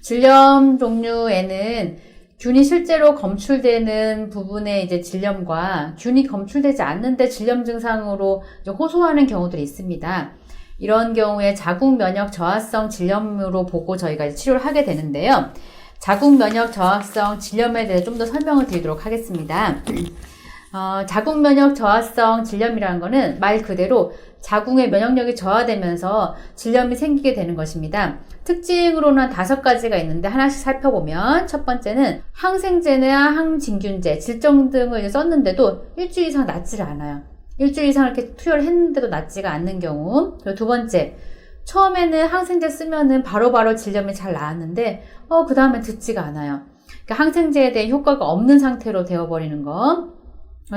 질염 종류에는 균이 실제로 검출되는 부분의 이제 질염과 균이 검출되지 않는데 질염 증상으로 이제 호소하는 경우들이 있습니다. 이런 경우에 자궁 면역 저하성 질염으로 보고 저희가 이제 치료를 하게 되는데요. 자궁 면역 저하성 질염에 대해 좀 더 설명을 드리도록 하겠습니다. 자궁 면역 저하성 질염이라는 거는 말 그대로 자궁의 면역력이 저하되면서 질염이 생기게 되는 것입니다. 특징으로는 5가지가 있는데 하나씩 살펴보면 첫 번째는 항생제나 항진균제, 질정 등을 썼는데도 일주일 이상 낫지를 않아요. 일주일 이상 이렇게 투여를 했는데도 낫지가 않는 경우. 그리고 두 번째, 처음에는 항생제 쓰면은 바로바로 질염이 잘 나았는데 그 다음엔 듣지가 않아요. 그러니까 항생제에 대한 효과가 없는 상태로 되어버리는 거.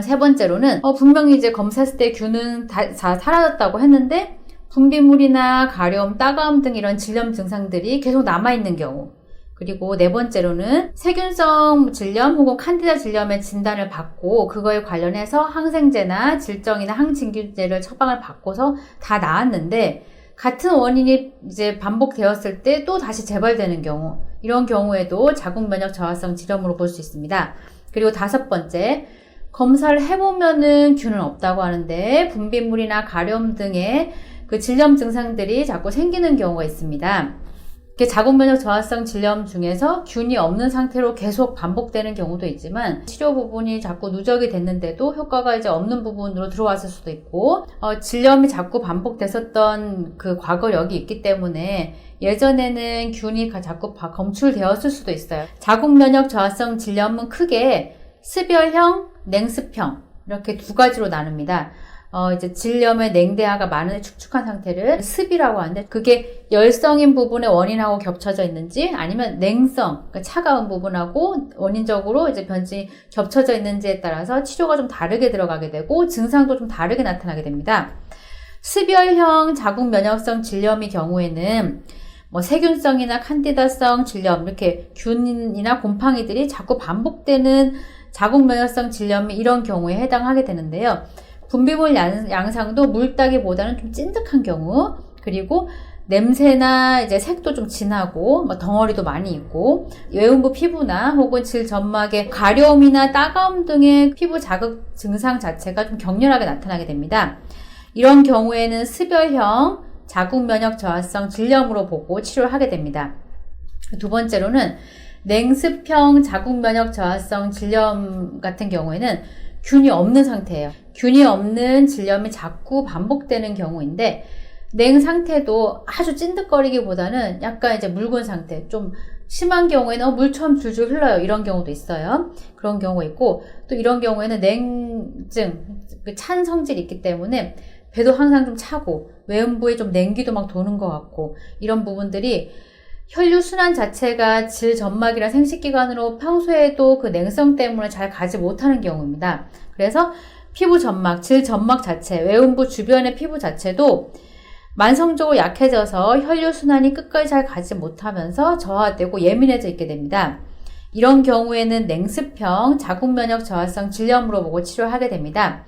세 번째로는 분명히 이제 검사했을 때 균은 다 사라졌다고 했는데 분비물이나 가려움, 따가움 등 이런 질염 증상들이 계속 남아있는 경우. 그리고 네 번째로는 세균성 질염 혹은 칸디다 질염의 진단을 받고 그거에 관련해서 항생제나 질정이나 항진균제를 처방을 받고서 다 나았는데 같은 원인이 이제 반복되었을 때 또 다시 재발되는 경우. 이런 경우에도 자궁 면역 저하성 질염으로 볼 수 있습니다. 그리고 5번째, 검사를 해보면은 균은 없다고 하는데 분비물이나 가려움 등의 그 질염 증상들이 자꾸 생기는 경우가 있습니다. 자궁 면역 저하성 질염 중에서 균이 없는 상태로 계속 반복되는 경우도 있지만 치료 부분이 자꾸 누적이 됐는데도 효과가 이제 없는 부분으로 들어왔을 수도 있고 질염이 자꾸 반복됐었던 그 과거력이 있기 때문에 예전에는 균이 자꾸 검출되었을 수도 있어요. 자궁 면역 저하성 질염은 크게 습열형, 냉습형 이렇게 2가지로 나눕니다. 이제 질염의 냉대화가 많은 축축한 상태를 습이라고 하는데 그게 열성인 부분의 원인하고 겹쳐져 있는지 아니면 냉성, 그러니까 차가운 부분하고 원인적으로 이제 변증이 겹쳐져 있는지에 따라서 치료가 좀 다르게 들어가게 되고 증상도 좀 다르게 나타나게 됩니다. 습열형 자궁 면역성 질염의 경우에는 세균성이나 칸디다성 질염 이렇게 균이나 곰팡이들이 자꾸 반복되는 자궁 면역성 질염이 이런 경우에 해당하게 되는데요. 분비물 양상도 물따기보다는 좀 찐득한 경우, 그리고 냄새나 이제 색도 좀 진하고 덩어리도 많이 있고 외음부 피부나 혹은 질점막의 가려움이나 따가움 등의 피부 자극 증상 자체가 좀 격렬하게 나타나게 됩니다. 이런 경우에는 습열형 자궁 면역 저하성 질염으로 보고 치료를 하게 됩니다. 두 번째로는 냉습형 자궁 면역 저하성 질염 같은 경우에는 균이 없는 상태예요. 균이 없는 질염이 자꾸 반복되는 경우인데 냉 상태도 아주 찐득거리기보다는 약간 이제 묽은 상태, 좀 심한 경우에는 물처럼 줄줄 흘러요. 이런 경우도 있어요. 그런 경우가 있고 또 이런 경우에는 냉증, 찬 성질이 있기 때문에 배도 항상 좀 차고 외음부에 좀 냉기도 막 도는 것 같고 이런 부분들이 혈류순환 자체가 질점막이나 생식기관으로 평소에도 그 냉성 때문에 잘 가지 못하는 경우입니다. 그래서 피부 점막, 질점막 자체, 외음부 주변의 피부 자체도 만성적으로 약해져서 혈류순환이 끝까지 잘 가지 못하면서 저하되고 예민해져 있게 됩니다. 이런 경우에는 냉습형 자궁 면역 저하성 질염으로 보고 치료하게 됩니다.